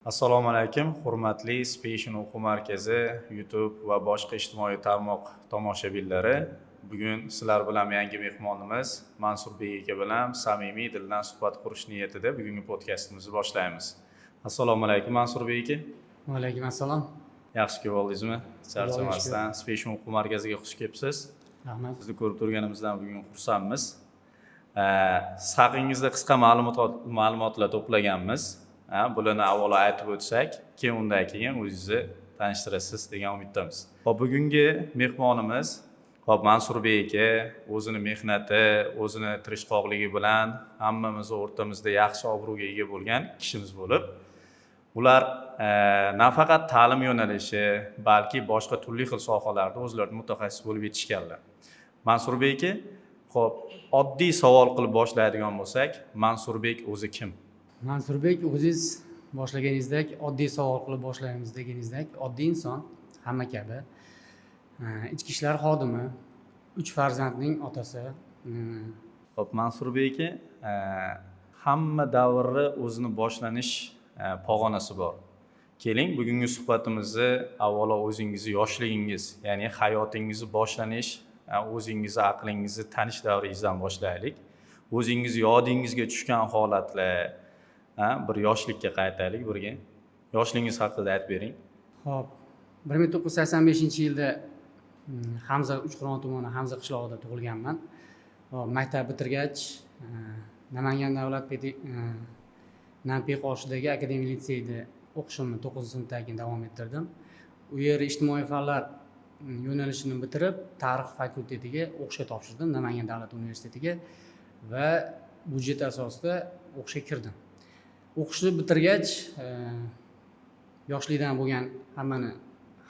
Assalomu alaykum, hurmatli Spation o'quv markazi, YouTube va boshqa ijtimoiy tarmoq tomoshabinlari. Bugun sizlar bilan yangi mehmonimiz Mansurbek aka bilan samimiy dildan suhbat qurish niyatida bugungi podkastimizni boshlaymiz. Assalomu alaykum Mansurbek aka. Va alaykum assalom. Yaxshi kelib oldingizmi? Charchamasdan Spation o'quv markaziga xush kelibsiz. Rahmat. Sizni ko'rib turganimizdan bugun xursandmiz. Siz haqingizda qisqa ma'lumotlar to'plaganmiz. Bularni avvalo aytib o'tsak, keyin undan keyin o'zingizni tanishtirasiz degan umiddamiz. Hop, bugungi mehmonimiz Mansurbek aka o'zini mehnati, o'zini tirishqoqligi bilan hammamiz o'rtamizda yaxshi obro'ga ega bo'lgan kishimiz bo'lib, ular nafaqat ta'lim yo'nalishi, balki boshqa turli xil sohalarda o'zlarining mutaxassis bo'lib yetishganlar. Mansurbek aka, xo'p, oddiy savol qilib boshlaydigan bo'lsak, Mansurbek o'zi kim? Mansurbek o'zingiz boshlaganingizdek, oddiy savol qilib boshlaymiz deganingizdek, oddiy inson, hamma kabi, ichki ishlar xodimi, 3 farzandning otasi. Xo'p, Mansurbek aka, hamma davrda o'zini boshlanish pog'onasi bor. Keling, bugungi suhbatimizni avvalo o'zingizni yoshligingiz, ya'ni hayotingizni boshlanish, o'zingizni aqlingizni tanish davringizdan boshlaylik. O'zingizni yodingizga tushgan holatlar, bir yoshlikka qaytaylik birga. Yoshligingiz haqida aytib bering. Xo'p, 1985-yilda Hamza Uchqo'rg'on tumani Hamza qishlog'ida tug'ilganman. Maktab bitirgach, Namangan davlat Nampi qoshidagi akademik litseyda o'qishimni 9-sinfdan keyin davom ettirdim. U yerda ijtimoiy fanlar yo'nalishini bitirib, tarix fakultetiga o'qishga topshirdim, Namangan davlat universitetiga va budjet asosida o'qishga kirdim. O'qishni bitirgach, yoshlikdan bo'lgan hammani,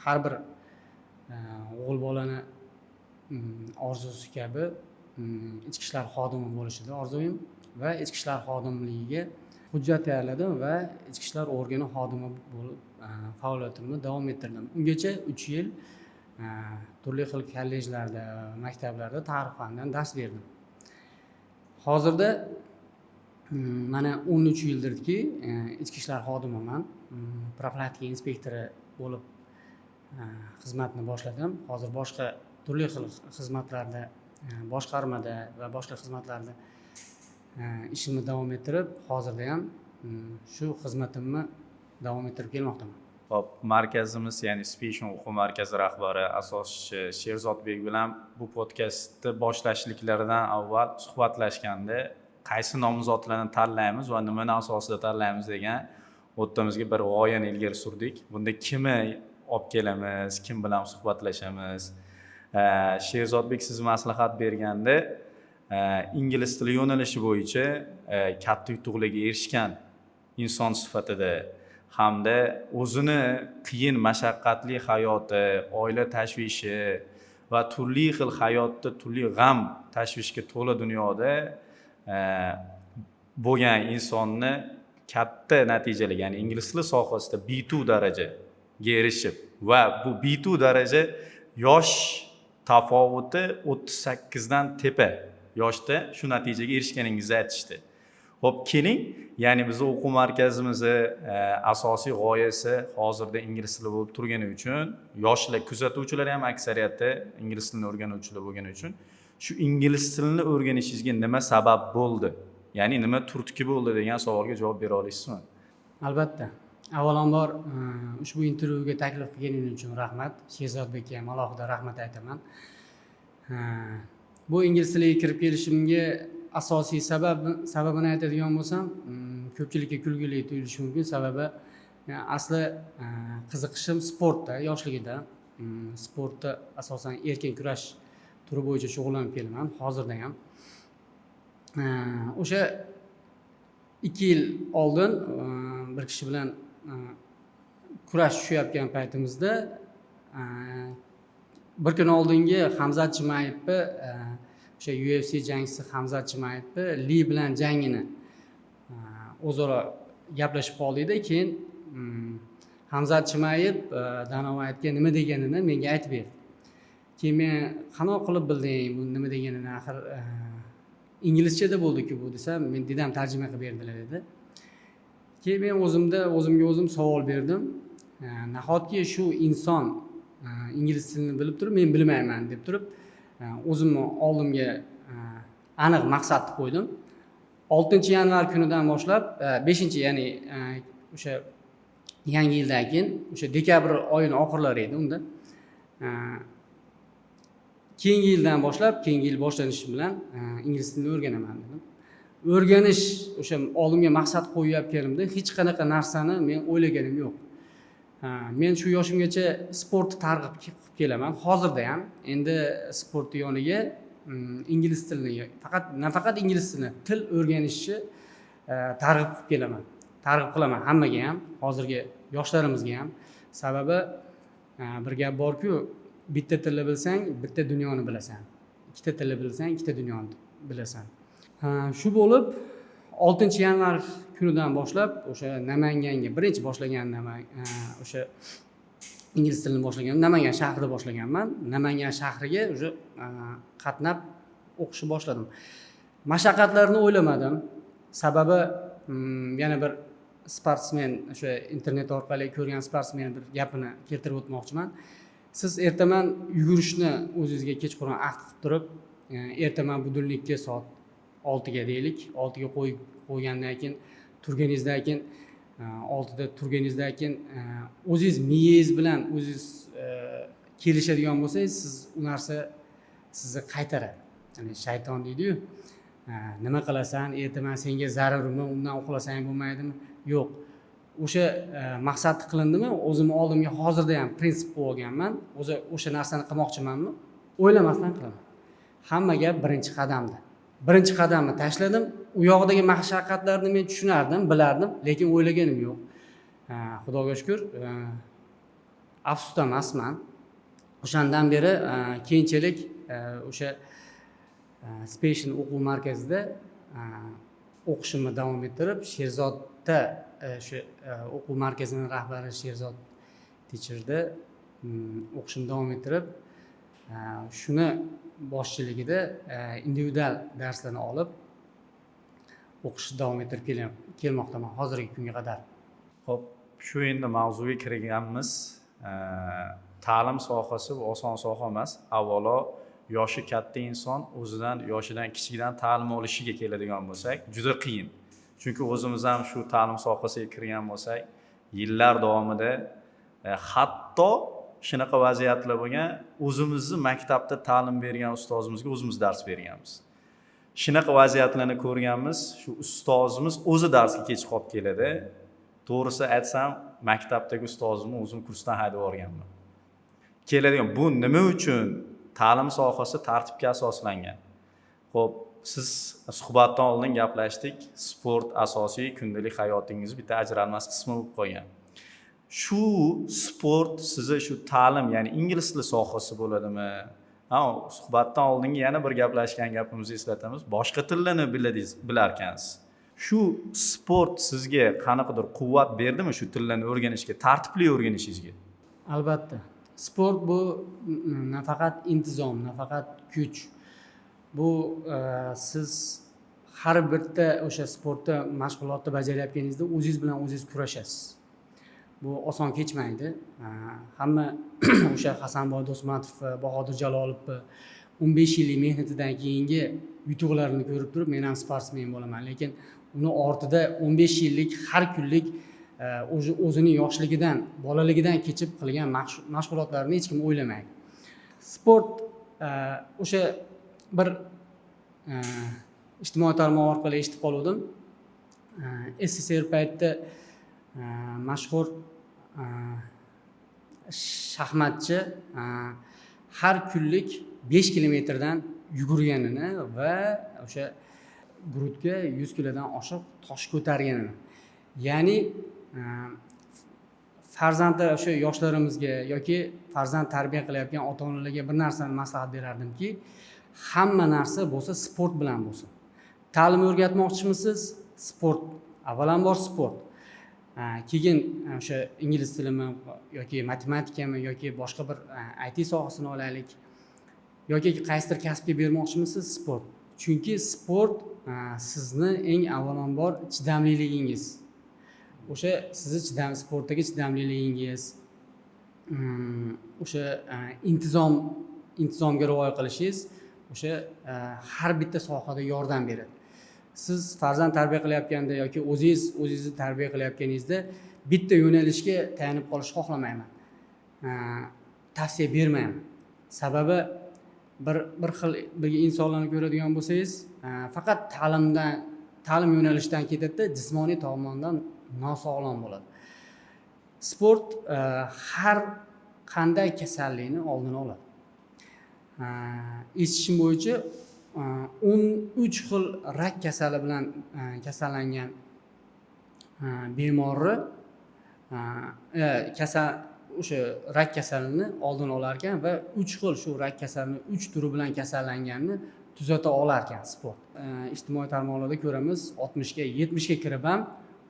har bir o'g'il bolani orzusi kabi ichki ishlar xodimi bo'lishida orzuyim va ichki ishlar xodimligiga hujjat tayyorladim va ichki ishlar organi xodimi bo'lib faoliyatimni davom ettirdim. Ungacha 3 yil turli xil kollejlarda, maktablarda tarix fanidan dars berdim. Hozirda mana 13 yildirki ichki ishlar xodimiman, profilaktika inspektori bo'lib xizmatni boshladim. Hozir boshqa turli xil xizmatlarda, boshqarmada va boshqa xizmatlarda ishimni davom ettirib, hozirda ham shu xizmatimni davom ettirib kelmoqdaman. Hop, markazimiz, ya'ni Spation o'quv markazi rahbari, asoschisi Sherzodbek bilan bu podkastni boshlashliklaridan avval suhbatlashganda qaysi nomzodlarni tanlaymiz va nimani asosida tanlaymiz degan o'rtamizga bir g'oyani ilgari surdik. Bunda kimni olib kelamiz, kim bilan suhbatlashamiz? Sherzodbek siz maslahat berganda ingliz tili yo'nalishi bo'yicha katta yutuqlarga erishgan inson sifatida hamda o'zini qiyin, mashaqqatli hayoti, oila tashvishi va turli xil hayotda turli g'am, tashvishga to'la dunyoda bo'lgan insonni katta natijali, ya'ni ingliz tili sohasida B2 darajaga erishib va bu B2 daraja yosh tafovati 38 dan tepa yoshda shu natijaga erishganingizni aytishdi. Xo'p, keling, ya'ni biz o'quv markazimizni asosiy g'oyasi hozirda ingliz tili bo'lib turgani uchun, yoshlar, kuzatuvchilar ham aksariyati ingliz tilini o'rganuvchilar bo'lgani uchun, shu ingliz tilini o'rganishingizga nima sabab bo'ldi? Ya'ni nima turtki bo'ldi degan savolga javob bera olasizmi? Albatta. Avvalambor ushbu intervyuga taklif qilganingiz uchun rahmat. Sherzodbekka ham alohida rahmat aytaman. Bu ingliz tiliga kirib kelishimga asosiy sababini aytadigan bo'lsam, ko'pchilikka kulgili tuyulishi mumkin. Sababi asli qiziqishim sportda, yoshligida sportda asosan erkin kurash turi bo'yicha shug'ullanib kelaman, hozirda ham. O'sha 2 yil oldin bir kishi bilan kurash tushayotgan paytimizda bir kun oldingi Hamzat Chimayevni, o'sha UFC jangchisi Hamzat Chimayevni Li bilan jangini o'zaro gaplashib qoldikda, keyin Hamzat Chimayev Danamoyevga nima deganini menga aytib berdi. Keyin men qanaqa qilib bilding bu nima deganini, axir inglizchada bo'ldi-ku bu desam, men dedam tarjima qilib berdilar dedi. keyin men o'zimga o'zim savol berdim. Nahotki shu inson ingliz tilini bilib turib, men bilmayman deb turib, o'zimni oldimga aniq maqsadni qo'ydim. 6-yanvar kunidan boshlab 5, ya'ni o'sha yangi yildan keyin, o'sha dekabr oyining oxirlari edi unda. Keyingi yildan boshlab, keyingi yil boshlanishi bilan ingliz tilini o'rganaman dedim. O'rganish o'sha oldimga maqsad qo'yayotganimda hech qanaqa narsani men o'ylaganim yo'q. Men shu yoshimgacha sportni targ'ib qilib kelaman. Hozirda ham endi sport yoniga ingliz tilini, nafaqat ingliz tilini, til o'rganishni targ'ib qilib kelaman. Targ'ib qilaman hammaga ham, hozirgi yoshlarimizga ham. Sababi bir gap borku, bitta tilni bilsang, bitta dunyoni bilasan. Ikkita tilni bilsang, ikkita dunyoni bilasan. Shu bo'lib 6-yanvar kunidan boshlab o'sha Namanganga birinchi boshlagan o'sha ingliz tilini boshlagan Namangan shahrida boshlaganman. Namangan shahriga o'sha qatnab o'qishni boshladim. Mashaqqatlarni o'ylamadim. Sababi yana bir sportsmen, o'sha internet orqali ko'rgan sportsmen bir gapini keltirib o'tmoqchiman. Siz ertaman yugurishni o'zingizga kechqurun ahd qilib turib, ertaman budilnikka soat 6ga deylik, 6ga qo'ygandan keyin turganingizdan keyin 6da turganingizdan keyin o'zingiz miyangiz bilan o'zingiz kelishadigan bo'lsangiz, siz u narsa sizni qaytaradi. Ya'ni shayton deydi-yu, nima qilasan, ertaman senga zararmi, undan uxlasang bo'lmaydimi? Yo'q. O'sha maqsad qilindimi, o'zimni oldimga hozirda ham prinsip qo'yib olganman. O'sha narsani qilmoqchimanmi? O'ylamasdan qilaman. Hamma gap birinchi qadamda. Birinchi qadamni tashladim. U yoqdagi mashaqqatlarni men tushunardim, bilardim, lekin o'ylaganim yo'q. Xudoga shukr, afsusda emasman. O'shandan beri keyinchalik o'sha Special o'quv markazida o'qishimni davom ettirib, Sherzodda o'sha o'quv markazining rahbari Sherzod teacherda o'qishimni davom ettirib, shuni boshchiligida individual darslarni olib o'qishni davom ettirib kelmoqdaman hozirgi kunga qadar. Xo'p, shu endi mavzuga kirganmiz. Ta'lim sohasi bu oson soha emas. Avvalo yoshi katta inson o'zidan yoshidan kichikdan ta'lim olishiga keladigan bo'lsak, juda qiyin. Chunki o'zimiz ham shu ta'lim sohasiga kirgan bo'lsak, yillar davomida hatto shunaqa vaziyatlar bo'lgan, o'zimizni maktabda ta'lim bergan ustozimizga o'zimiz dars berganmiz. Shunaqa vaziyatlarni ko'rganmiz, shu ustozimiz o'zi darsga kech qolib keladi. To'g'risi aytsam, maktabdagi ustozimni o'zim kursdan haydab yuborganman. Keladigan bu nima uchun? Ta'lim sohasi tartibga asoslangan. Xo'p, siz suhbatdan oldin gaplashdik. Sport asosiy kundalik hayotingiz bitta ajralmas qismi bo'lib qolgan. Shu sport sizni shu ta'lim, ya'ni ingliz tili sohasi bo'ladimi? Suhbatdan oldingi yana bir gaplashgan gapimizni eslatamiz. Boshqa tillarni bilarkansiz. Shu sport sizga qanaqadir quvvat berdimi shu tillarni o'rganishga, tartibli o'rganishingizga? Albatta. Sport bu nafaqat intizom, nafaqat kuch. Bu siz har bitta o'sha sportda mashg'ulotni bajarayotganingizda o'zingiz bilan o'zingiz kurashasiz. Bu oson kechmaydi. Hamma o'sha Hasanboy Do'stmatov va Bahodir Jalolov 15 yillik mehnatidan keyingi yutuqlarini ko'rib turib, men ham sportsmen bo'laman, lekin uni ortida 15 yillik har kunlik o'zini yoshligidan, bolaligidan kechib qilgan mashg'ulotlarni hech kim o'ylamaydi. Sport o'sha bir ijtimoiy tarmoq orqali eshitib qoldim. SSR paytda mashhur shaxmatchi har kunlik 5 kilometrdan yugurganini va o'sha grudga 100 kilodan oshiq tosh ko'targanini. Ya'ni farzandlar o'sha yoshlarimizga yoki farzand tarbiya qilayotgan ota-onalarga bir narsani maslahat berardimki, hamma narsa bo'lsa sport bilan bo'lsin. Ta'lim o'rgatmoqchimisiz? Sport. Avvalambor sport. Keyin o'sha ingliz tilimi yoki matematikami yoki boshqa bir IT sohasini olaylik. Yoki qaysidir kasbga bermoqchimisiz? Sport. Chunki sport sizni eng avvalambor chidamliligingiz o'sha sizni sportdagi chidamliligingiz, o'sha intizomga rioya qilishingiz o'sha har bitta sohada yordam beradi. Siz farzand tarbiya qilayotganda yoki o'zingizni tarbiya qilayotganingizda bitta yo'nalishga tayanib qolishni xohlamayman. Tavsiya bermayman. Sababi bir xil insonlarni ko'radigan bo'lsangiz, faqat ta'lim yo'nalishidan ketadi, jismoniy tomondan nosog'lom bo'ladi. Sport har qanday kasallikni oldini oladi. Eshitishim bo'yicha 13 xil rak kasali bilan kasallangan bemorni o'sha rak kasalini oldini olar ekan va 3 xil shu rak kasalini 3 turi bilan kasallanganini tuzata olar ekan sport. Ijtimoiy tarmoqlarda ko'ramiz, 60 ga 70 ga kirib ham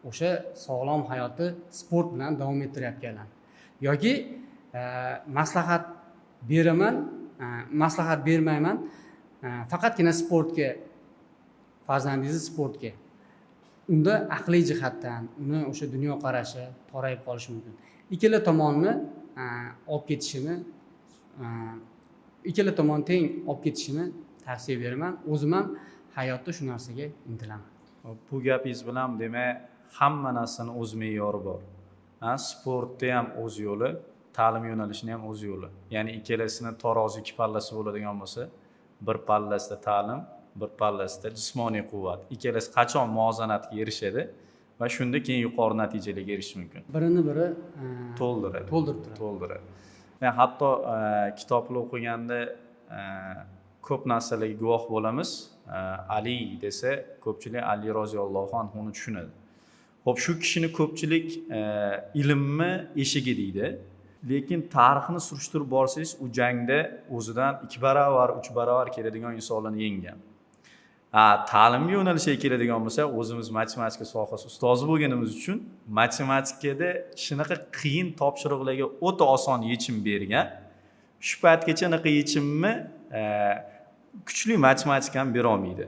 o'sha sog'lom hayotni sport bilan davom ettirayotganlar. Yoki maslahat bermayman, faqatgina sportga, farzandingizni sportga. Unda aqliy jihatdan, uni o'sha dunyo qarashi torayib qolishi mumkin. Ikkala tomonni ikkala tomon teng olib ketishini tavsiya beraman. O'zim ham hayotda shu narsaga intilaman. Bu gapingiz bilan demak, hamma narsani o'z me'yori bor. Sportda ham o'z yo'li, ta'lim yo'nalishini ham o'z yo'li. Ya'ni ikkalasini tarozi ikki pallasi bo'ladigan bo'lsa, bir pallasida ta'lim, bir pallasida jismoniy quvvat. Ikkalasi qachon muvozanatga erishadi va shunda keyin yuqori natijalarga erishish mumkin. Birini biri to'ldirib turadi. Men hatto kitoblar o'qiganda ko'p narsalarga guvoh bo'lamiz. Ali desa, ko'pchilik Ali roziyallohu anhuni tushunadi. Xo'p, shu kishini ko'pchilik ilmni eshigi deydi. Lekin tarixni surishtirib borsangiz, u jangda o'zidan 2 barobar, 3 barobar keladigan insonlarni yenggan. Ta'limga yo'nalishga keladigan bo'lsa, o'zimiz matematika sohasi ustozi bo'lganimiz uchun matematikada shunaqa qiyin topshiriqlarga o'ta oson yechim bergan. Shu paytgacha anaqa yechimni kuchli matematika ham bera olmaydi.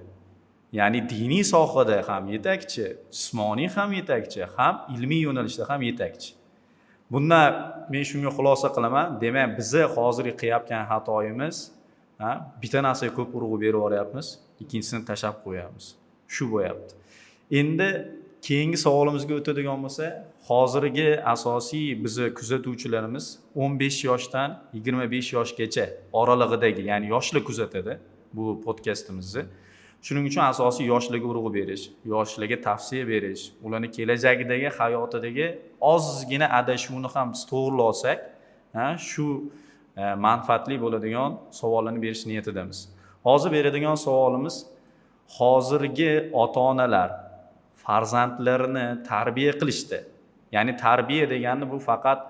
Ya'ni diniy sohada ham yetakchi, jismoniy ham yetakchi, ham ilmiy yo'nalishda ham yetakchi. Bundan men shunga xulosa qilaman, demak bizni hozirgi qilayotgan xatoyimiz, bitta narsaga ko'p urg'u berib yuboryapmiz, ikkinchisini tashlab qo'yamiz. Shu bo'lyapti. Endi keyingi savolimizga o'tadigan bo'lsa, hozirgi asosiy bizni kuzatuvchilarimiz 15 yoshdan 25 yoshgacha oralig'idagi, ya'ni yoshlar kuzatadi bu podkastimizni. Shuning uchun asosiy yoshlarga urg'u berish, yoshlarga tavsiya berish, ularni kelajagidagi hayotidagi ozgina adashuvni ham biz to'g'rilolsak, shu manfaatli bo'ladigan savollarni berish niyatidamiz. Hozir beradigan savolimiz, hozirgi ota-onalar farzandlarini tarbiya qilishdi. Ya'ni tarbiya degani bu faqat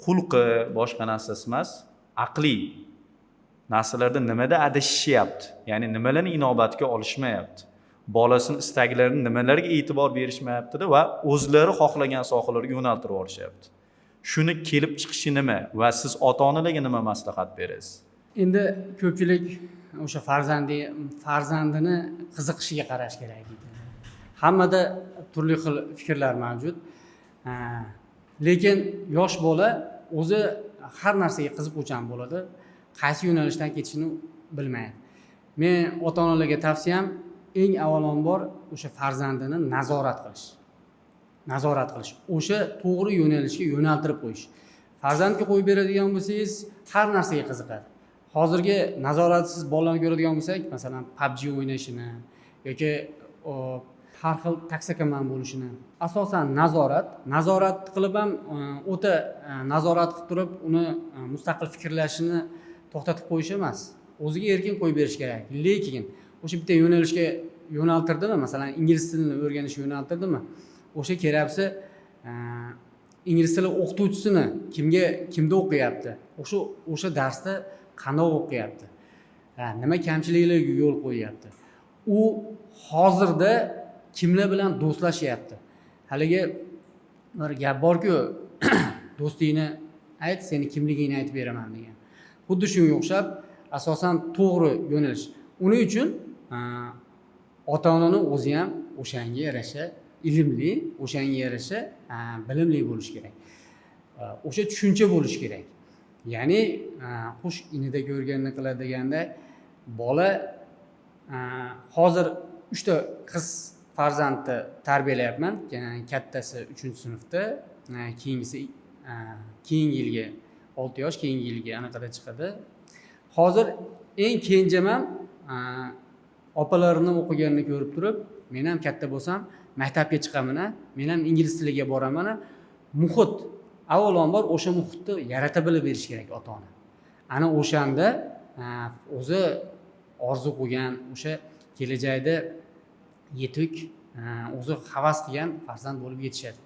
xulqi, boshqa narsasi emas, aqliy narsalarda nimada adashishyapti, ya'ni nimalarni inobatga olishmayapti, bolasini istaklarini nimalarga e'tibor berishmayapti va o'zlari xohlagan sohalarga yo'naltirib olishyapti. Shuni kelib chiqishi nima va siz ota-onalarga nima maslahat berasiz? Endi ko'pchilik o'sha farzandini qiziqishiga qarash kerak deydi. Hammada turli xil fikrlar mavjud. Lekin yosh bola o'zi har narsaga qiziquvchan bo'ladi. Qaysi yo'nalishdan ketishini bilmaydi. Men ota-onalarga tavsiyam eng avvalambor o'sha farzandini nazorat qilish. O'sha to'g'ri yo'nalishga yo'naltirib qo'yish. Farzandga qo'yib beradigan bo'lsangiz, har narsaga qiziqadi. Hozirgi nazoratsiz bolalarni ko'radigan bo'lsak, masalan, PUBG o'ynashini yoki har xil taksakaman bo'lishini. Asosan nazorat qilib ham o'ta nazorat qilib turib, uni mustaqil fikrlashini to'xtatib qo'yish emas, o'ziga erkin qo'yib berish kerak. Lekin o'sha bitta yo'nalishga yo'naltirdimi, masalan, ingliz tilini o'rganishga yo'naltirdimi, o'sha keraksa ingliz tili o'qituvchisini kimda o'qiyapti, o'sha darsda qanday o'qiyapti, nima kamchiliklarga yo'l qo'yyapti, u hozirda kimlar bilan do'stlashyapti. Haligi bir gap borku, do'stingni ayt, seni kimligingni aytib beraman degan. Xuddi shunga o'xshab, asosan to'g'ri yo'nalish. Uning uchun ota-onaning o'zi ham o'shanga yarasha ilmli, o'shanga yarasha bilimli bo'lish kerak. O'sha tushuncha bo'lish kerak. Ya'ni qush inida ko'rganini qiladi deganda, bola hozir 3 ta qiz farzandni tarbiyalayapman. Kattasi 3-sinfda, keyingisi keyingi yilga 6 yosh, keyingi yilga anaqada chiqadi. Hozir eng kenjamam opalarini o'qiganini ko'rib turib, men ham katta bo'lsam maktabga chiqaman, men ham ingliz tiliga boraman. Muhit, avvalambor o'sha muhitni yarata bilib berish kerak ota-ona. Ana o'shanda o'zi orzu qilgan, o'sha kelajakda yetuk, o'zi havas qilgan farzand bo'lib yetishadi.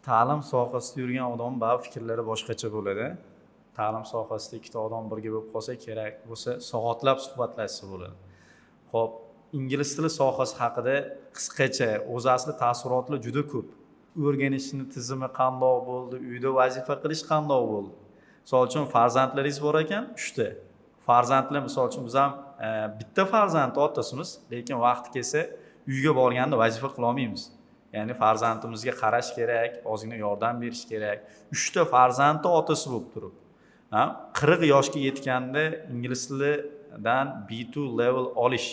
Ta'lim sohasida yurgan odam baribir fikrlari boshqacha bo'ladi. Ta'lim sohasida ikkita odam birga bo'lib qolsa, kerak bo'lsa soatlab suhbatlashsa bo'ladi. Xo'p, ingliz tili sohasi haqida qisqacha o'zi asli taassurotlar juda ko'p. O'rganishning tizimi qanday bo'ldi, uyda vazifa qilish qanday bo'ldi? Misol uchun farzandlaringiz bor ekan, 3 ta. Farzandlar misol uchun biz ham bitta farzand otasimiz, lekin vaqt kelsa uyga borganda vazifa qila olmaymiz. Ya'ni farzandimizga qarash kerak, ozgina yordam berish kerak. 3 ta farzandning otasi bo'lib turib, 40 yoshga yetganda ingliz tilidan B2 level olish.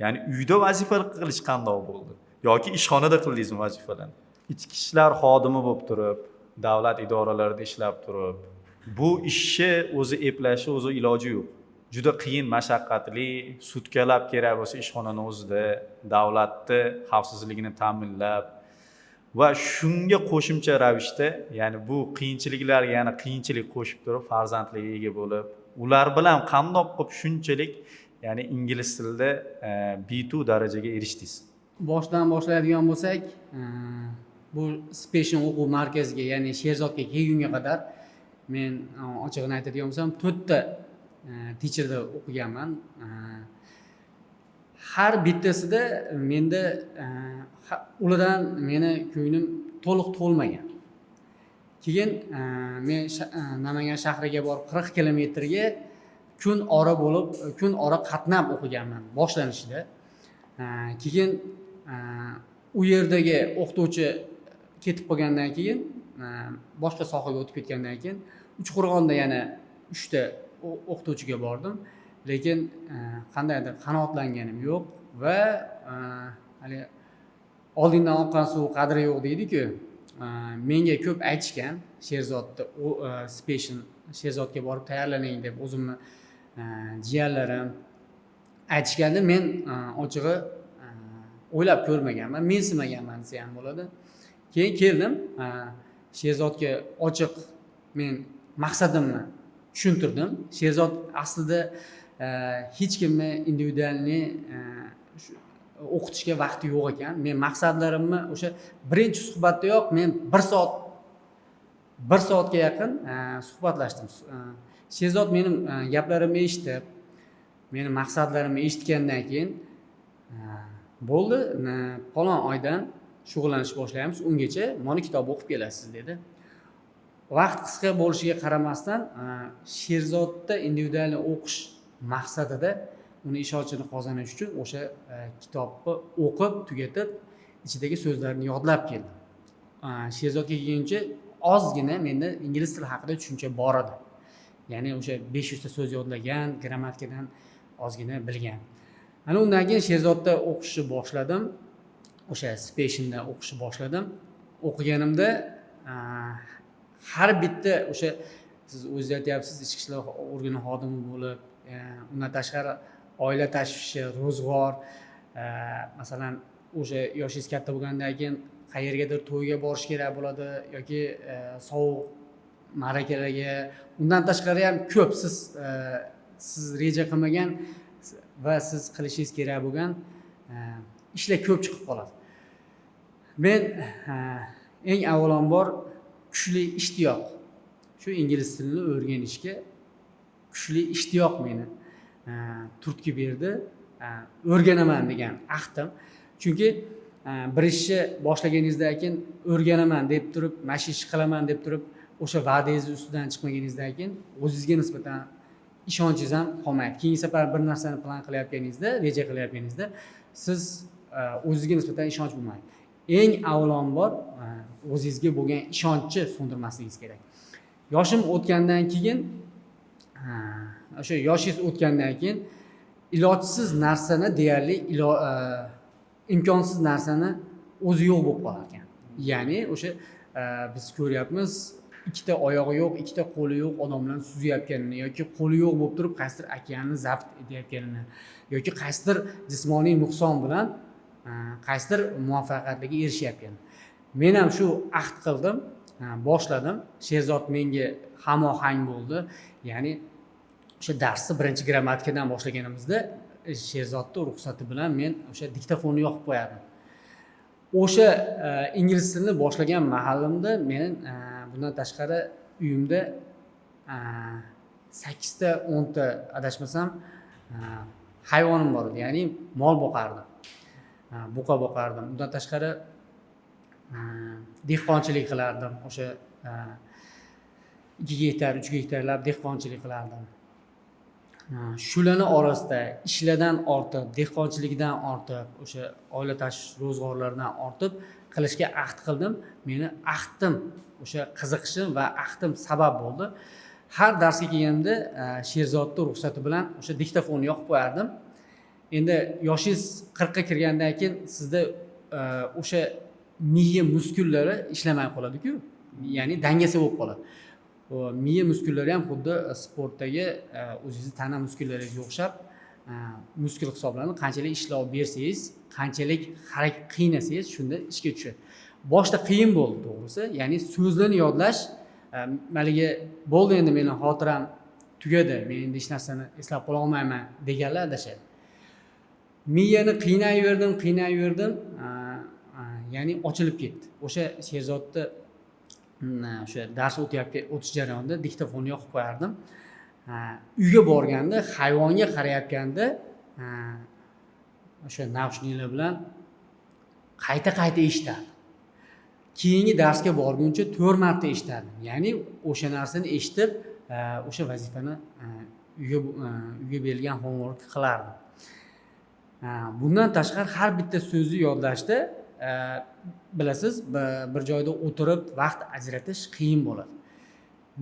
Ya'ni uyda vazifa qilish qanday bo'ldi? Yoki ishxonada qildingizmi vazifalarni? Ichki ishlar xodimi bo'lib turib, davlat idoralarida ishlab turib, bu ishni o'zi eplashi o'zi iloji yo'q. Juda qiyin, mashaqqatli, sutkalab kerak bo'lsa ishxonani o'zida, davlatni xavfsizligini ta'minlab va shunga qo'shimcha ravishda, ya'ni bu qiyinchiliklarga yana qiyinchilik qo'shib turib farzandlarga ega bo'lib, ular bilan qandoq qilib shunchalik, ya'ni ingliz tilida B2 darajaga erishdingiz? Boshdan boshlaydigan bo'lsak, bu Special o'quv markaziga, ya'ni Sherzodga kelgunga qadar men ochig'ini aytadigan bo'lsam, 4 ta teacherda o'qiganman. Har bittasida menda ulardan meni ko'nglim to'liq to'lmagan. Keyin men Namangan shahriga borib 40 kilometrga kun ora qatnab o'qiganman boshlanishida. Keyin u yerdagi o'qituvchi ketib qolgandan keyin, boshqa sohaga o'tib ketgandan keyin Uchqo'rg'onda yana 3 ta o'qituvchiga bordim, lekin qandaydir qanoatlanganim yo'q va hali oldindan oqqan suv qadri yo'q deydi-ku. Menga ko'p aytishgan, Sherzodda Special Sherzodga borib tayyorlaning deb o'zimni jiyanlarim aytishganda, men ochig'i o'ylab ko'rmaganman, mensimaganman desa ham bo'ladi. Keyin keldim, Sherzodga ochiq men maqsadimni tushuntirdim. Sherzod aslida hech kimni individualni o'qitishga vaqti yo'q ekan. Men maqsadlarimni o'sha birinchi suhbatdayoq men 1 soatga yaqin suhbatlashdim. Sherzod mening gaplarimni eshitib, meni maqsadlarimni eshitgandan keyin bo'ldi, falon oydan shug'ullanishni boshlaymiz, ungacha mana kitob o'qib kelasiz dedi. Vaqt qisqa bo'lishiga qaramasdan, Sherzodda individual o'qish maqsadida uni ishonchini qozonish uchun o'sha kitobni o'qib tugatib, ichidagi so'zlarni yodlab keldim. Sherzodga kelguncha ozgina menda ingliz tili haqida tushuncha bor edi. Ya'ni o'sha 500 ta so'z yodlagan, grammatikadan ozgina bilgan. Ana undan keyin Sherzodda o'qishni boshladim. O'sha Specialda o'qishni boshladim. O'qiganimda har bitta o'sha siz o'zingiz aytyapsiz, ichki ishlar organi xodimi bo'lib, undan tashqari oila tashvishi, ro'zg'or, masalan, o'sha yoshingiz katta bo'lgandan keyin qayergadir to'yga borish kerak bo'ladi yoki sovuq ma'rakalarga, undan tashqari ham ko'p siz reja qilmagan va siz qilishingiz kerak bo'lgan ishlar ko'p chiqib qoladi. Men eng avvalambor kuchli ishtiyoq, shu ingliz tilini o'rganishga kuchli ishtiyoq meni turtki berdi. O'rganaman degan ahdim. Chunki bir ishni boshlaganingizdan keyin o'rganaman deb turib, mashish qilaman deb turib, o'sha va'dangiz ustidan chiqmaganingizdan keyin o'zingizga nisbatan ishonchingiz ham qolmaydi. Keyingi safar bir narsani plan qilayotganingizda, reja qilayotganingizda siz o'zingizga nisbatan ishonch bo'lmaydi. eng avvalambor o'zingizga bo'lgan ishonchni so'ndirmasligingiz kerak. Yoshim o'tgandan keyin o'sha yoshingiz o'tgandan keyin ilojsiz narsani deyarli imkonsiz narsani o'zi yo'q bo'lib qolar ekan. Ya'ni o'sha biz ko'ryapmiz, ikkita oyog'i yo'q, ikkita qo'li yo'q odamlarni suzayotganini yoki qo'li yo'q bo'lib turib qaysidir okeanni zabt etayotganini yoki qaysidir jismoniy nuqson bilan qaysidir muvaffaqiyatga erishyapgan. Men ham shu ahd qildim, boshladim. Sherzod menga hamohang bo'ldi. Ya'ni o'sha darsni birinchi grammatikadan boshlaganimizda Sherzodning ruxsati bilan men o'sha diktofonni yoqib qo'yardim. O'sha ingliz tilini boshlagan mahalimda men bundan tashqari uyimda 8 ta 10 ta adashmasam hayvonim bor edi. Ya'ni mol boqardim. Buqa boqardim. Bundan tashqari dehqonchilik qilardim. O'sha 2 gektar, 3 gektarlab dehqonchilik qilardim. Shularni orasida ishlardan ortib, dehqonchilikdan ortib, o'sha oila tashish ro'zg'orlaridan ortib qilishga ahd qildim. Meni ahdim o'sha qiziqishim va ahdim sabab bo'ldi. Har darsga kelganda Sherzodning ruxsati bilan o'sha diktofonni yoqib qo'yardim. Endi yoshingiz 40 ga kirgandan keyin sizda o'sha miya muskullari ishlamay qoladi-ku. Ya'ni dangasa bo'lib qoladi. Miya muskullari ham xuddi sportdagi o'zingizni tana muskullaringizga o'xshab muskul hisoblanadi. Qanchalik ishlov bersangiz, qanchalik harakat qiynasangiz, shunda ishga tushadi. Boshda qiyin bo'ldi to'g'risi. Ya'ni so'zlarni yodlash, maligi bo'ldi endi meni xotiram tugadi, men endi hech narsani eslab qola olmayman deganlar adashadi. Miyani qiynayverdim, ya'ni ochilib ketdi. O'sha Sherzodni o'sha dars o'tish jarayonida diktofonni yoqib qo'yardim. Uyga borganda, hayvonga qarayotganda o'sha naushniklar bilan qayta eshitardim. Keyingi darsga borguncha 4 marta eshitardim. Ya'ni o'sha narsani eshitib, o'sha vazifani uyga berilgan homework qilardim. Bundan tashqari har bitta so'zni yodlashda bilasiz, bir joyda o'tirib vaqt ajratish qiyin bo'ladi.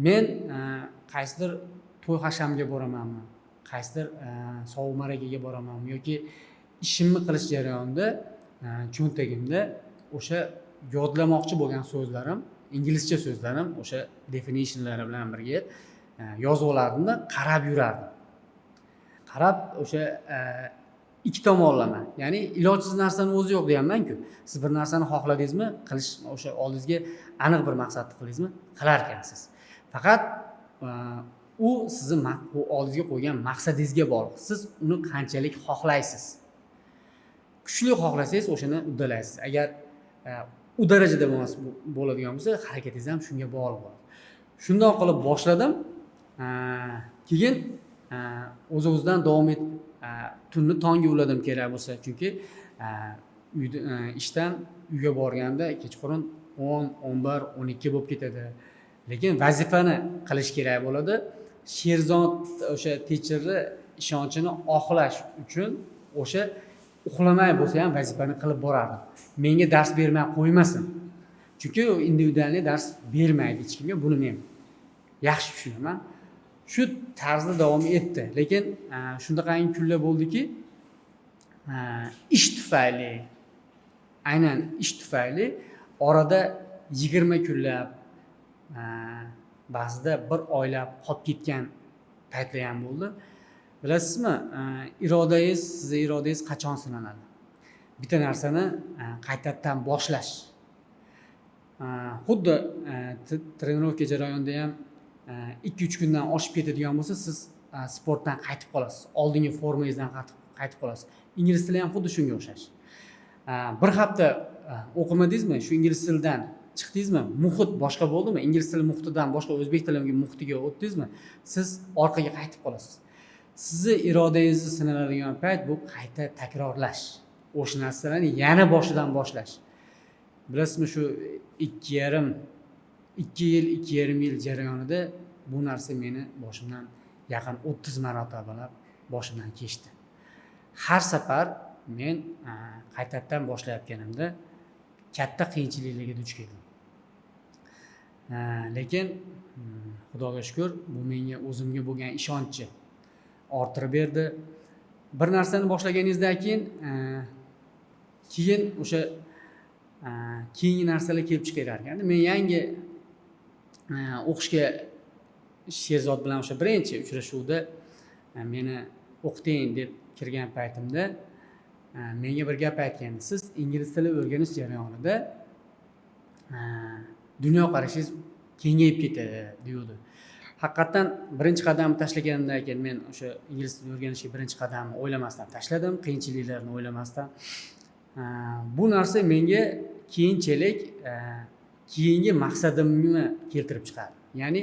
Men qaysidir to'y hashamga boramanmi, qaysidir sovuq marakaga boramanmi yoki ishimni qilish jarayonida cho'ntagimda o'sha yodlamoqchi bo'lgan so'zlarim, inglizcha so'zlarim, o'sha definitionlari bilan birga yozib olardim-da, qarab yurardim. Qarab o'sha ikki tomonlama. Ya'ni ilojsiz narsani o'zi yo'q deyapman-ku. Siz bir narsani xohladingizmi, qilish o'sha oldingizga aniq bir maqsadni qildingizmi, qilar ekansiz. Faqat u sizni oldingizga qo'ygan maqsadingizga bog'liq. Siz uni qanchalik xohlaysiz. Kuchli xohlasangiz o'shani uddalaysiz. Agar u darajada bo'ladigan bo'lsa, harakatingiz ham shunga bog'liq bo'ladi. Shundoq qilib boshladim. Keyin o'z-o'zidan davom etib tunni tongga uladim kerak bo'lsa, chunki ishdan uyga borganda kechqurun 10, 11, 12 bo'lib ketadi. Lekin vazifani qilish kerak bo'ladi. Sherzod o'sha teacherni ishonchini oqlash uchun o'sha uxlamay bo'lsa ham vazifani qilib borardim. Menga dars bermay qo'ymasin. Chunki u individual dars bermaydi hech kimga, buni men yaxshi tushunaman. Shu tarzda davom etdi. Lekin shunaqangi kunlar bo'ldiki, ish tufayli orada 20 kunlab, ba'zida bir oylab qolib ketgan paytlar ham bo'ldi. Bilasizmi, sizni irodangiz qachon sinaladi? Bitta narsani qaytadan boshlash. Xuddi trenirovka jarayonida ham 2-3 kundan oshib ketadigan bo'lsa, siz sportdan qaytib qolasiz. Oldingi formangizdan qaytib qolasiz. Ingliz tili ham xuddi shunga o'xshash. Bir hafta o'qimadingizmi, shu ingliz tilidan chiqdingizmi, muhit boshqa bo'ldimi? Ingliz tili muhitidan boshqa o'zbek tili muhitiga o'tdingizmi, siz orqaga qaytib qolasiz. Sizni irodangizni sinaladigan payt bu qayta takrorlash. O'sha narsalarni yana boshidan boshlash. Bilasizmi, shu 2,5 yil jarayonida bu narsa meni boshimdan yaqin 30 marotabalab boshimdan kechdi. Har safar men qaytadan boshlayotganimda katta qiyinchiliklarga duch keldim. Lekin xudoga shukur, bu menga o'zimga bo'lgan ishonchni orttirib berdi. Bir narsani boshlaganingizdan keyin o'sha keyingi narsalar kelib chiqarar ekan. Men yangi o'qishga Sherzod bilan o'sha birinchi uchrashuvda meni o'qiting deb kirgan paytimda menga bir gap aytgandi. Siz ingliz tili o'rganish jarayonida dunyoqarashingiz kengayib ketadi deydi. Haqiqatan birinchi qadamni tashlaganimdan keyin men o'sha ingliz tilini o'rganishga birinchi qadamni o'ylamasdan tashladim, qiyinchiliklarni o'ylamasdan. Bu narsa menga keyinchalik keyingi maqsadimni keltirib chiqardi. Ya'ni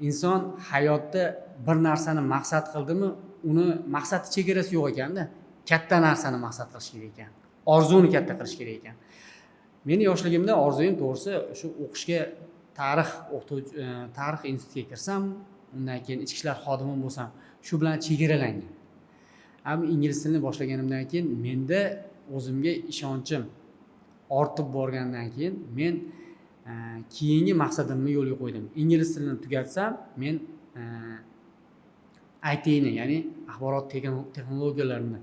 inson hayotda bir narsani maqsad qildimi, uni maqsadi chegarasi yo'q ekanda, katta narsani maqsad qilish kerak ekan. Orzuni katta qilish kerak ekan. Meni yoshligimda orzuyim to'g'risi shu o'qishga tarix institutiga kirsam, undan keyin ichki ishlar xodimi bo'lsam, shu bilan chegaralangan. Ammo ingliz tilini boshlaganimdan keyin menda o'zimga ishonchim ortib borgandan keyin men keyingi maqsadimni yo'lga qo'ydim. Ingliz tilini tugatsam, men ITni, ya'ni axborot texnologiyalarini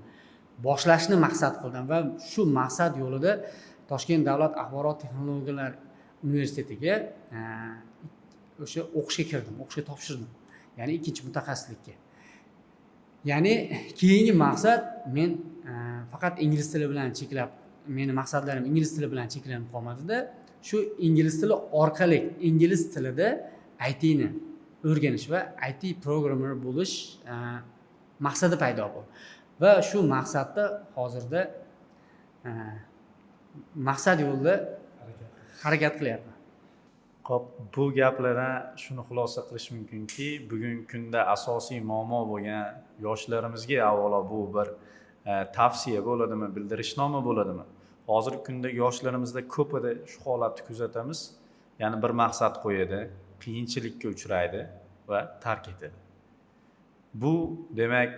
boshlashni maqsad qildim va shu maqsad yo'lida Toshkent davlat axborot texnologiyalar universitetiga o'sha o'qishga kirdim, o'qishga topshirdim. Ya'ni ikkinchi mutaxassislikka. Ya'ni keyingi maqsad men faqat ingliz tili bilan cheklab, meni maqsadlarim ingliz tili bilan cheklanib qolmadi-da, shu ingliz tili orqali ingliz tilida ITni o'rganish va IT programmer bo'lish maqsadi paydo bo'ldi. Va shu maqsadda hozirda maqsad yo'lida harakat qilyapman. Xo'p, bu gaplardan shuni xulosa qilish mumkinki, bugungi kunda asosiy muammo bo'lgan yoshlarimizga avvalo bu bir tavsiya bo'ladimi, bildirishnoma bo'ladimi? Hozirgi kunda yoshlarimizda ko'pida shu holatni kuzatamiz. Ya'ni bir maqsad qo'yadi, qiyinchilikka uchraydi va tark etadi. Bu demak,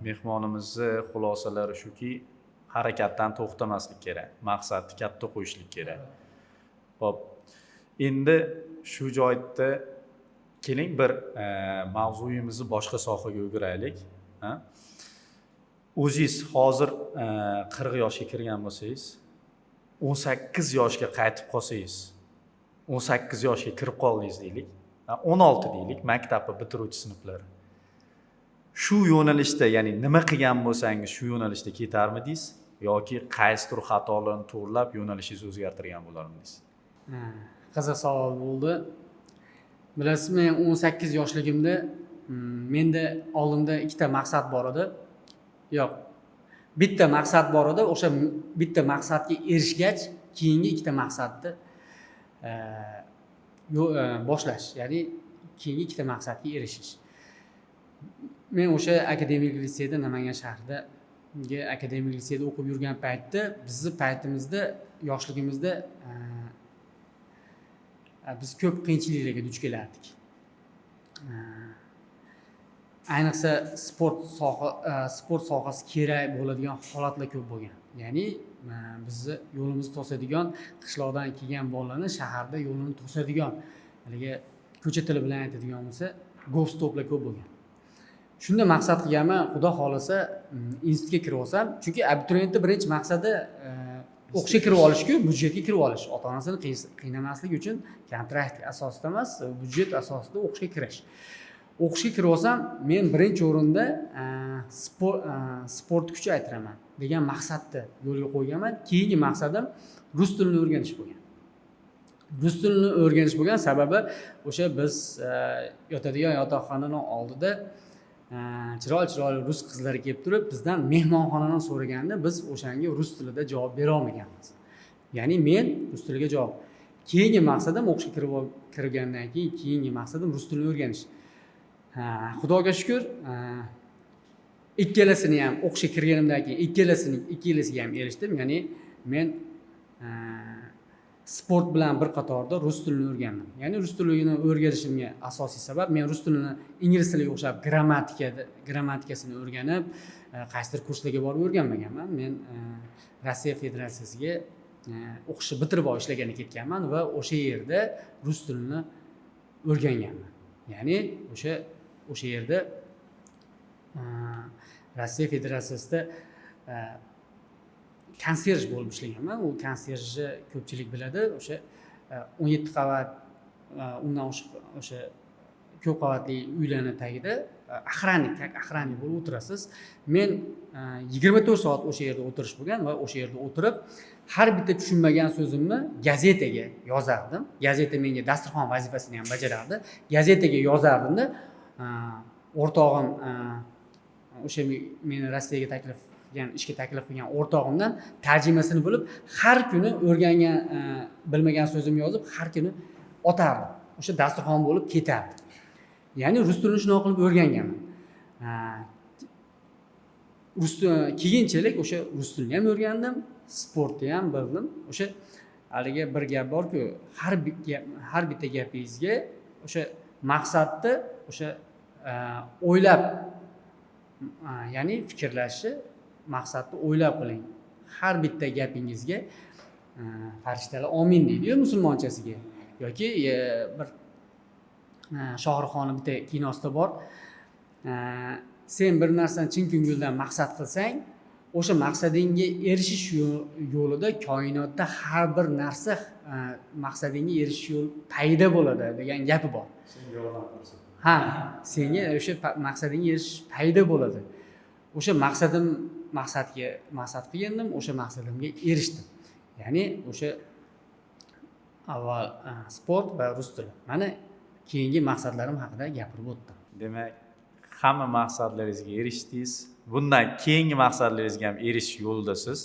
mehmonimizni xulosalari shuki, harakatdan to'xtamaslik kerak, maqsadni katta qo'yishlik kerak. Xo'p, endi shu joyda keling bir mavzuyimizni boshqa sohaga o'giraylik. O'zingiz hozir 40 yoshga kirgan bo'lsangiz, 18 yoshga qaytib qolsangiz, 18 yoshga kirib qoldingiz deylik, 16 deylik, maktabni bitiruvchi sinflari. Shu yo'nalishda, ya'ni nima qilgan bo'lsangiz shu yo'nalishda ketarmidingiz yoki qaysidir xatolarni to'g'rilab yo'nalishingizni o'zgartirgan bo'larmidingiz? Qiziq savol bo'ldi. Bilasiz, men 18 yoshligimda menda oldimda ikkita maqsad bor edi. Yo'q. Bitta maqsad bor edi. O'sha bitta maqsadga erishgach, keyingi ikkita maqsadni boshlash, ya'ni keyingi ikkita maqsadga erishish. Men o'sha akademik litseyda, Namangan shahridagi akademik litseyda o'qib yurgan paytda, bizni paytimizda, yoshligimizda biz ko'p qiyinchiliklarga duch kelardik. Ayniqsa sport sohasi kerak bo'ladigan holatlar ko'p bo'lgan. Ya'ni bizni yo'limizni to'sadigan, qishloqdan kelgan bolalarni shaharda yo'lini to'sadigan, haligi ko'cha tili bilan aytadigan bo'lsa, go'stoplar ko'p bo'lgan. Shunda maqsad qilganman, xudo xolasa institutga kirib olsam, chunki abituriyentning birinchi maqsadi o'qishga kirib olish-ku, budjetga kirib olish. Ota-onasini qiynamaslik uchun kontrakt asosida emas, budjet asosida o'qishga kirish. O'qishga kirib olsam, men birinchi o'rinda sport kuchaytiraman degan maqsadni yo'lga qo'yganman. Keyingi maqsadim rus tilini o'rganish bo'lgan. Rus tilini o'rganish bo'lgan sababi o'sha biz yotadigan yotoqxonaning oldida chiroyli rus qizlari kelib turib, bizdan mehmonxonadan so'raganda biz o'shanga rus tilida javob bera olmaganmiz. Ya'ni men rus tiliga javob. Keyingi maqsadim o'qishga kirgandan keyin keyingi maqsadim rus tilini o'rganish. Xudoga shukur, ikkalasini ham o'qishga kirganimdan keyin ikkalasiga ham erishdim. Ya'ni men sport bilan bir qatorda rus tilini o'rgandim. Ya'ni rus tilini o'rganishimga asosiy sabab, men rus tilini ingliz tiliga o'xshab grammatikasini o'rganib, qaysidir kurslarga borib o'rganmaganman. Men Rossiya Federatsiyasiga o'qishni bitirib ishlagani ketganman va o'sha yerda rus tilini o'rganganman. Ya'ni o'sha yerda Rossiya Federatsiyasida konserj bo'lib ishlaganman. U konserjni ko'pchilik biladi. O'sha 17 qavat undan o'sha ko'p qavatli uylarning tagida охранник bo'lib o'tirasiz. Men 24 soat o'sha yerda o'tirish bo'lgan va o'sha yerda o'tirib har bitta tushunmagan so'zimni gazetaga yozardim. Gazeta menga dasturxon vazifasini ham bajarardi. Gazetaga yozardimda o'rtog'im o'sha meni Rossiyaga ishga taklif qilgan o'rtog'imdan tarjimasini bilib, har kuni o'rgangan bilmagan so'zimni yozib, har kuni otardim. O'sha dasturxon bo'lib ketardi. Ya'ni rus tilini shunaqa qilib o'rganganman. Keyinchalik o'sha rus tilini ham o'rgandim, sportni ham bildim. O'sha haliga bir gap borku, har bitta gapingizga o'sha maqsadni o'sha o'ylab, ya'ni fikrlashni, maqsadni o'ylab qiling. Har bitta gapingizga farishtalar omin deydi-ku musulmonchasiga. Yoki bir Shohruxxonning bitta kinosida bor. Sen bir narsani chin ko'ngildan maqsad qilsang, o'sha maqsadingga erishish yo'lida koinotda har bir narsa maqsadingga erishish yo'li paydo bo'ladi degan gapi bor. Senga yordam qilsin. Ha, senga o'sha maqsadingga erishish paydo bo'ladi. O'sha maqsad qilgandim, o'sha maqsadimga erishdim. Ya'ni o'sha avval sport va rus tili. Mana keyingi maqsadlarim haqida gapirib o'tdim. Demak, hamma maqsadlaringizga erishdingiz. Bundan keyingi maqsadlaringizga ham erishish yo'ldasiz.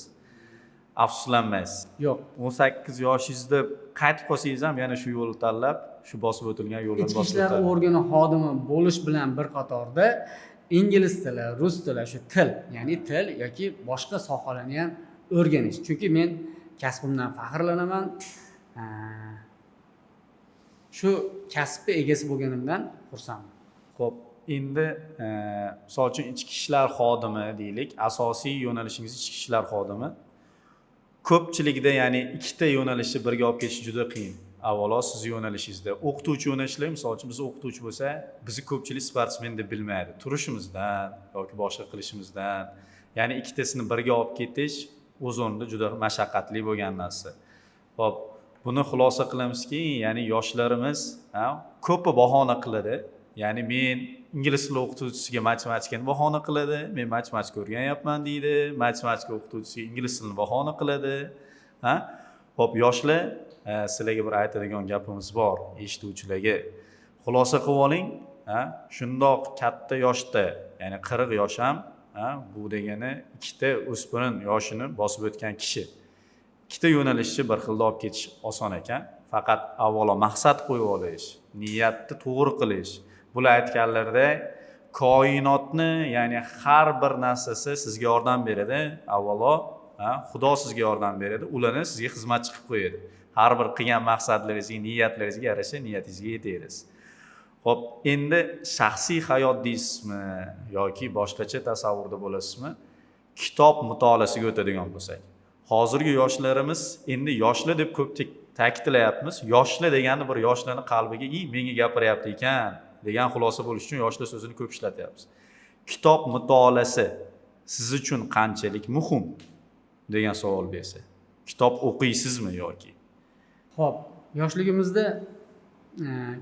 Afsuslanmaysiz. Yo'q. 18 yoshingizda qaytib qolsangiz ham yana shu yo'lni tanlab, shu bosib o'tilgan yo'ldan Ichki bosib ishlar o'tadi. organi xodimi bo'lish bilan bir qatorda ingliz tili, rus tili, shu til, ya'ni til yoki boshqa sohalarni ham o'rganish. Chunki men kasbimdan faxrlanaman. Shu kasbni egasi bo'lganimdan xursandman. Xo'p, endi misol uchun ichki ishlar xodimi deylik, asosiy yo'nalishingiz ichki ishlar xodimi. Ko'pchilikda ya'ni ikkita yo'nalishni birga olib ketish juda qiyin. Avvalo siz yo'nalishingizda o'qituvchi yo'nalishlar, misol uchun biz o'qituvchi bo'lsa, bizni ko'pchilik sportsmen deb bilmaydi. Turishimizdan yoki boshqa qilishimizdan, ya'ni ikkitasini birga olib ketish o'z o'rnida juda mashaqqatli bo'lgan narsa. Xo'p, buni xulosa qilamizki, ya'ni yoshlarimiz ko'pi bahona qiladi. Ya'ni men ingliz tili o'qituvchisiga matematikani bahona qiladi, men matematika o'rganyapman deydi, matematika o'qituvchisiga ingliz tilini bahona qiladi. Xo'p, yoshlar, sizlarga bir aytadigan gapimiz bor, eshituvchilarga. Xulosa qilib oling, shundoq katta yoshda, ya'ni 40 yosh ham, bu degani ikkita o'spirin yoshini bosib o'tgan kishi. Ikkita yo'nalishni bir xilda olib ketish oson ekan. Faqat avvalo maqsad qo'yib olish, niyatni to'g'ri qilish. Bular aytganlarda koinotni, ya'ni har bir narsasi sizga yordam beradi. Avvalo, Xudo sizga yordam beradi, ularni sizga xizmatchi qilib qo'yadi. Har bir qilgan maqsadlaringizga, niyatlaringizga yarasha niyatingizga yetasiz. Xo'p, endi shaxsiy hayot deysizmi yoki boshqacha tasavvurda bo'lasizmi? Kitob mutolaasiga o'tadigan bo'lsak. Hozirgi yoshlarimiz, endi yoshlar deb ko'p ta'kidlayapmiz. Yoshlar degani bir yoshlarning qalbiga menga gapiryapti ekan degan xulosa bo'lish uchun yoshlar so'zini ko'p ishlatyapmiz. Kitob mutolaasi siz uchun qanchalik muhim degan savol bersa. Kitob o'qiysizmi yoki? Xo'p, yoshligimizda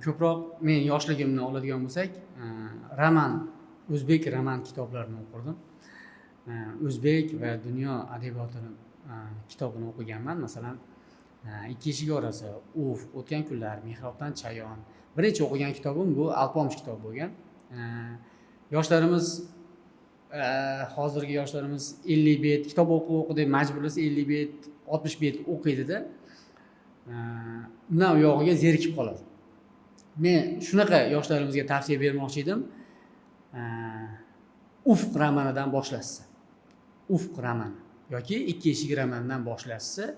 ko'proq men yoshligimni oladigan bo'lsak, o'zbek roman kitoblarini o'qirdim. O'zbek va dunyo adabiyotini kitobini o'qiganman. Masalan, Ikki eshik orasi, o'tgan kunlar, Mehrobdan chayon. Birinchi o'qigan kitobim bu Alpomish kitobi bo'lgan. Yoshlarimiz, hozirgi yoshlarimiz 50 bet kitob o'qidi, majburlasa 50 bet, 60 bet o'qiydi-da. Undan u yog'iga zerikib qoladi. Men shunaqa yoshlarimizga tavsiya bermoqchi edim. Ufq romanidan boshlashsa. Ufq romani yoki Ikki eshik romanidan boshlashsa,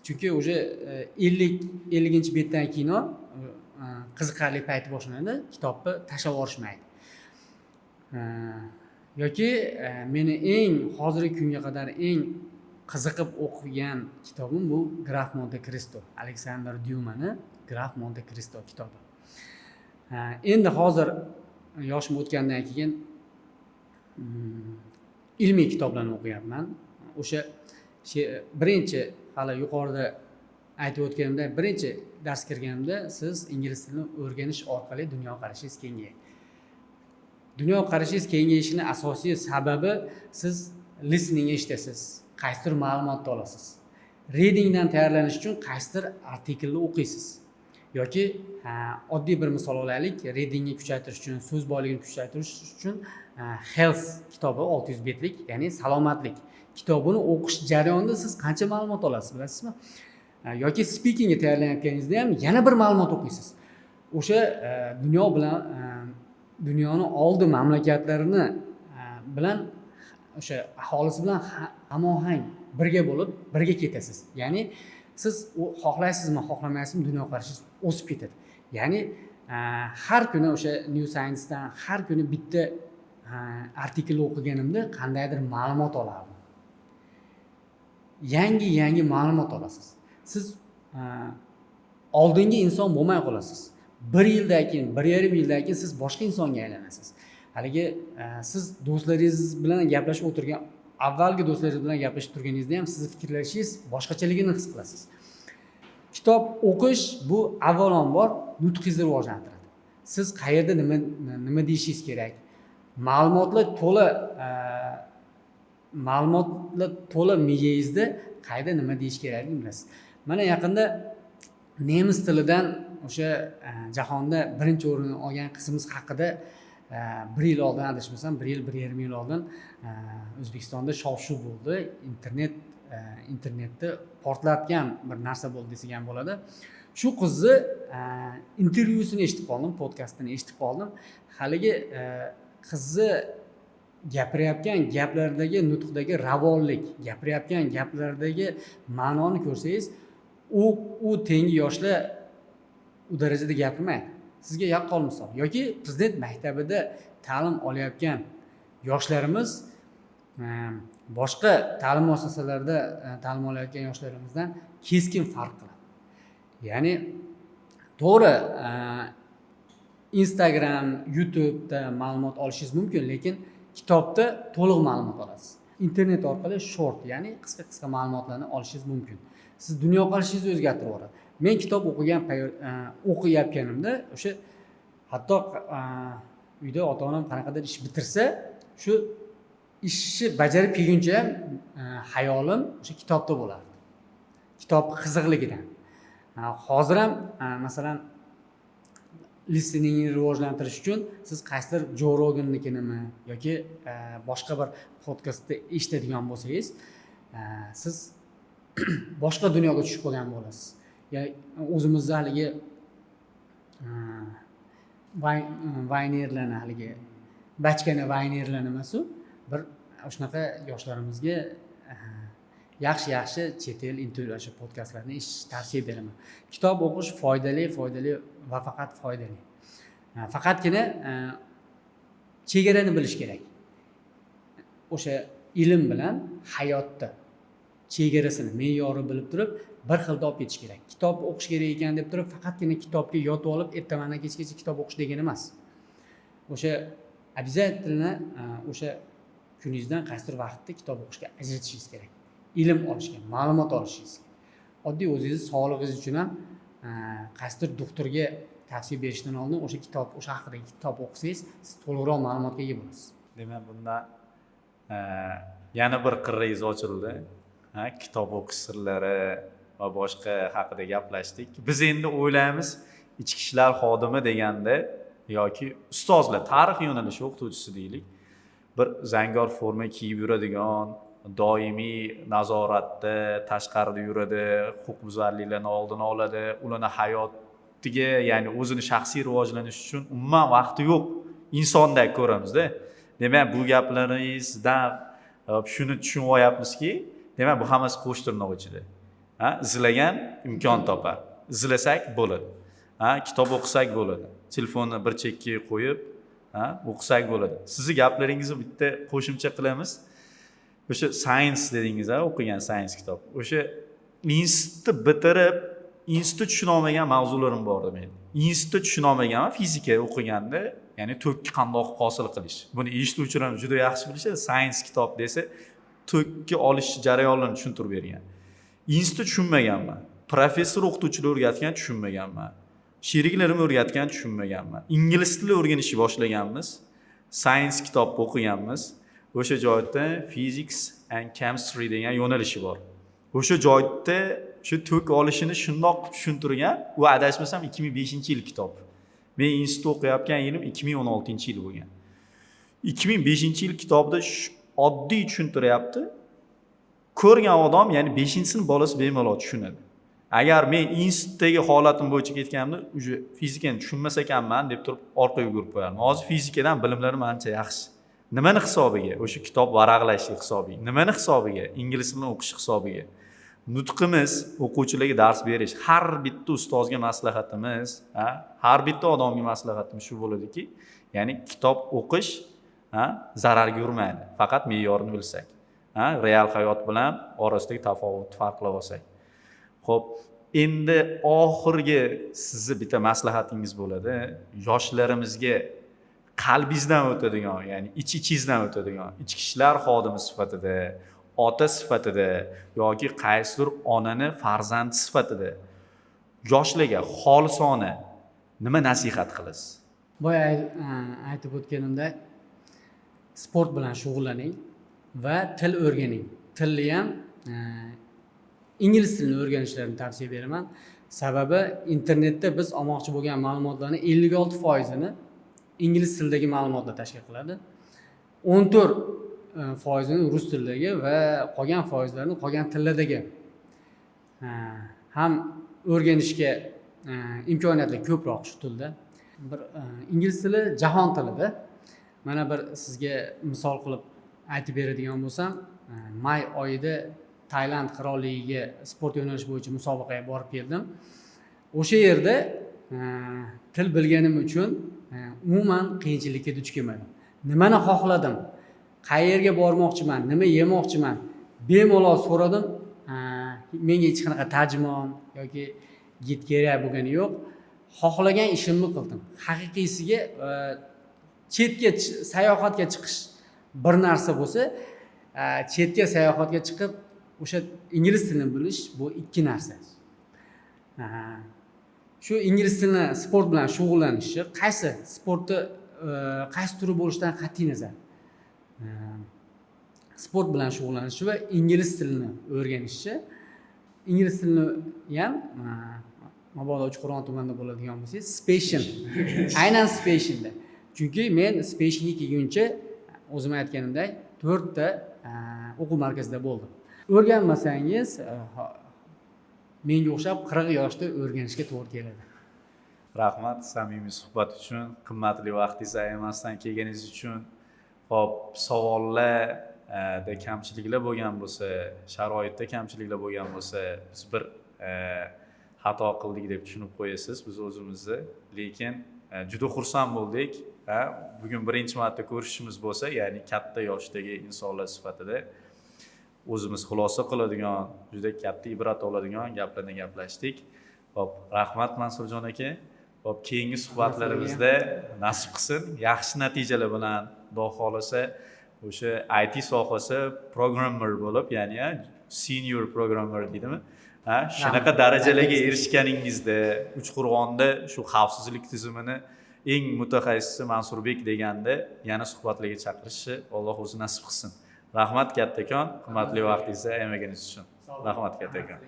chunki o'sha 50-betdan keyin qiziqarli payti boshlanadi, kitobni tashlab yuborishmaydi. Yoki meni hozirgi kunga qadar eng qiziqib o'qigan kitobim bu Graf Monte Cristo, Aleksandr Dyumani Graf Monte Cristo kitobi. Endi hozir yoshim o'tgandan keyin ilmiy kitoblarni o'qiyapman. O'sha birinchi hali yuqorida aytib o'tganimdek, birinchi dars kirganimda siz ingliz tilini o'rganish orqali dunyoqarashingiz kengayadi. Dunyoqarashingiz kengayishining asosiy sababi siz listening eshitasiz, qaysidir ma'lumotni olasiz. Readingdan tayyorlanish uchun qaysidir artikelni o'qiysiz. Yoki oddiy bir misol olaylik, readingni kuchaytirish uchun, so'z boyligini kuchaytirish uchun Health kitobi 600 betlik, ya'ni salomatlik kitobini o'qish jarayonida siz qancha ma'lumot olasiz, bilasizmi? Yoki speakingga tayyorlanayotganingizda ham yana bir ma'lumot o'qiysiz. O'sha dunyo bilan dunyoni oldi mamlakatlarini bilan o'sha aholisi bilan hamohang birga bo'lib birga ketasiz. Ya'ni siz xohlaysizmi, xohlamaysizmi dunyoqarashingiz o'sib ketadi. Ya'ni har kuni o'sha New Science'dan har kuni bitta artikel o'qiganimda qandaydir ma'lumot olardim. Yangi ma'lumot olasiz. Siz oldingi inson bo'lmay qolasiz. 1 yildan keyin, 1,5 yildan keyin siz boshqa insonga aylanasiz. Haligi siz do'stlaringiz bilan gaplashib o'tirgan, avvalgi do'stlaringiz bilan gaplashib turganingizda ham sizni fikrlashingiz boshqachaligini his qilasiz. Kitob o'qish bu avvalambor nutqingizni rivojlantiradi. Siz qayerda nima deyishingiz kerak? Ma'lumotlar to'la miyangizda qayda nima deyish kerakligini bilasiz. Mana yaqinda nemis tilidan o'sha jahonda birinchi o'rinni olgan qizimiz haqida 1 yil oldin, adashmasam 1,5 yil oldin O'zbekistonda shov-shuv bo'ldi. Internetda portlatgan bir narsa bo'ldi desak ham bo'ladi. Shu qizni intervyusini eshitib qoldim, podkastini eshitib qoldim. Haligi qizni gapirayotgan gaplardagi nutqdagi ravonlik, gapirayotgan gaplardagi ma'noni ko'rsangiz, u tengi yoshlar u darajada gapirmaydi. Sizga yaqqol misol yoki prezident maktabida ta'lim olayotgan yoshlarimiz boshqa ta'lim muassasalarida ta'lim olayotgan yoshlarimizdan keskin farq qiladi. Ya'ni to'g'ri Instagram, YouTube'da ma'lumot olishingiz mumkin, lekin kitobda to'liq ma'lumot olasiz. Internet orqali short, ya'ni qisqa ma'lumotlarni olishingiz mumkin. Siz dunyoqarashingizni o'zgartirib yuboradi. Men kitob o'qiyotganimda o'sha hatto uyda ota-onam qanaqadir ish bitirsa, shu ishni bajarib kelguncha ham hayolim o'sha kitobda bo'lardi. Kitob qiziqligidan. Hozir ham masalan listeningni rivojlantirish uchun siz qaysidir Joe Rogan'nikinimi yoki boshqa bir podkastda eshitadigan bo'lsangiz, siz boshqa dunyoga tushib qolgan bo'lasiz. Ya'ni o'zimizda haligi vaynerlarni, haligi bachkana vaynerlar emasu, bir shunaqa yoshlarimizga yaxshi chet el intervyu podkastlarni eshitish tavsiya beraman. Kitob o'qish foydali va faqat foydali. Faqatgina chegarani bilish kerak. O'sha ilm bilan hayotda chegarasini, me'yori bilib turib, bir xilda olib ketish kerak. Kitob o'qish kerak ekan deb turib, faqatgina kitobga yotib olib, ertamandan kechgacha kitob o'qish degani emas. O'sha обязательно o'sha kuningizdan qaysidir vaqtda kitob o'qishga ajratishingiz kerak. Ilm olishga, ma'lumot olishingiz kerak. Oddiy o'zingiz sog'lig'ingiz uchun ham qaysidir doktorga tavsiya berishdan oldin o'sha haqidagi kitob o'qisangiz, siz to'liqroq ma'lumotga ega bo'lasiz. Demak, bunda yana bir qirrangiz ochildi. Kitob o'qish sirlari va boshqa haqida gaplashdik. Biz endi o'ylaymiz, ichki ishlar xodimi deganda yoki ustozlar, tarix yo'nalishi o'qituvchisi deylik, bir zangor forma kiyib yuradigan, doimiy nazoratda tashqarida yuradi, huquqbuzarliklarni oldini oladi, ularni hayotiga, ya'ni o'zini shaxsiy rivojlanish uchun umuman vaqti yo'q insondek ko'ramizda. Demak, bu gaplaringizdan shuni tushunib olyapmizki, demak, bu hammasi qo'sh tirnoq ichida. Izlagan imkon topar. Izlasak bo'ladi. Kitob o'qisak bo'ladi. Telefonni bir chekkaga qo'yib, o'qisak bo'ladi. Sizni gaplaringizni bitta qo'shimcha qilamiz. o'sha science dedingiz o'qigan science kitob. O'sha institutni bitirib, institut tushuna olmagan mavzularim bor edi men. Institut tushuna olmaganman fizika o'qiganda, ya'ni to'kni qandoq hosil qilish. Buni eshituvchilar juda yaxshi bilishadi. Science kitob desa, to'kni olish jarayonlarini tushuntirib bergan. Institut tushunmaganman. Professor o'qituvchilar o'rgatgan tushunmaganman. Sheriklarim o'rgatgan tushunmaganman. Ingliz tili o'rganishni boshlaganmiz. Science kitob o'qiganmiz. O'sha joyda physics and chemistry degan yo'nalishi bor. O'sha joyda shu to'k olishini shundoq tushuntirgan, u adashmasam 2005-yil kitob. Men institut o'qiyotgan yilim 2016-yil bo'lgan. 2005-yil kitobda oddiy tushuntiryapti. Ko'rgan odam, ya'ni 5-sinf bolasi bemalol tushunadi. Agar men institutdagi holatim bo'yicha ketganimda, o'sha fizikani tushunmas ekanman deb turib orqaga yugurib qo'yardim. Hozir fizikadan bilimlarim ancha yaxshi. Nimani hisobiga? O'sha kitob varaqlash hisobiga. Nimani hisobiga? Ingliz tilini o'qish hisobiga. Nutqimiz, o'quvchilarga dars berish, har bitta ustozga maslahatimiz, har bitta odamga maslahatimiz shu bo'ladiki, ya'ni kitob o'qish, zararga urmaydi. Faqat me'yorini bilsak. Real hayot bilan orasidagi tafovutni farqlab olsak. Xo'p, endi oxirgi sizni bitta maslahatingiz bo'ladi. Yoshlarimizga qalbingizdan o'tadigan, ya'ni ichingizdan o'tadigan ichki ishlar xodimi sifatida, ota sifatida yoki qaysidir onani farzandi sifatida yoshlarga xolisona nima nasihat qilasiz? Boya aytib o'tganimda sport bilan shug'ullaning va til o'rganing. Tilni ham ingliz tilini o'rganishlarini tavsiya beraman. Sababi internetda biz olmoqchi bo'lgan ma'lumotlarning 56% ingliz tilidagi ma'lumotlar tashkil qiladi. 14% rus tilidagi va qolgan foizlarni qolgan tillardagi ham o'rganishga imkoniyatlar ko'proq shu tilda. Bir ingliz tili jahon tilida. Mana bir sizga misol qilib aytib beradigan bo'lsam, may oyida Tailand qirolligiga sport yo'nalishi bo'yicha musobaqaga borib keldim. O'sha yerda til bilganim uchun umuman qiyinchilikka duch kelmadim. Nimani xohladim, qayerga bormoqchiman, nima yemoqchiman, bemalol so'radim. Menga hech qanaqa tarjimon yoki gid kerak bo'lgani yo'q. Xohlagan ishimni qildim. Haqiqiysiga chetga sayohatga chiqish bir narsa bo'lsa, chetga sayohatga chiqib o'sha ingliz tilini bilish bu ikki narsa. Shu ingliz tilini sport bilan shug'ullanishi, qaysi sportni qaysi turi bo'lishidan qat'iy nazar sport bilan shug'ullanishi va ingliz tilini o'rganishi, ingliz tilini ham mabodo Uchqo'rg'on tumanida bo'ladigan bo'lsangiz, Spation. Aynan Spationda. Chunki men Spationga kelguncha o'zim aytganimdek 4 ta o'quv markazida bo'ldim. O'rganmasangiz, menga o'xshab 40 yoshda o'rganishga to'g'ri keladi. Rahmat samimiy suhbat uchun, qimmatli vaqtingizni ayamasdan kelganingiz uchun. Xo'p, savollarda kamchiliklar bo'lgan bo'lsa, sharoitda kamchiliklar bo'lgan bo'lsa, biz bir xato qildik deb tushunib qo'yasiz biz o'zimizni. Lekin juda xursand bo'ldik. Bugun birinchi marta ko'rishimiz bo'lsa, ya'ni katta yoshdagi insonlar sifatida o'zimiz xulosa qiladigan, juda katta ibrat oladigan gaplarni gaplashdik. Xo'p, rahmat Mansurjon aka. Xo'p, keyingi suhbatlarimizda nasib qilsin, yaxshi natijalar bilan Xudo xolasa o'sha IT sohasi programmer bo'lib, ya'ni senior programmer deydimi? Shunaqa darajalarga erishganingizda, Uchqo'rg'onda shu xavfsizlik tizimini eng mutaxassisi Mansurbek deganda yana suhbatlarga chaqirishni Alloh o'zi nasib qilsin. Rahmat kattakon, qimmatli vaqtingizni ayamaganingiz uchun. Rahmat kattakon.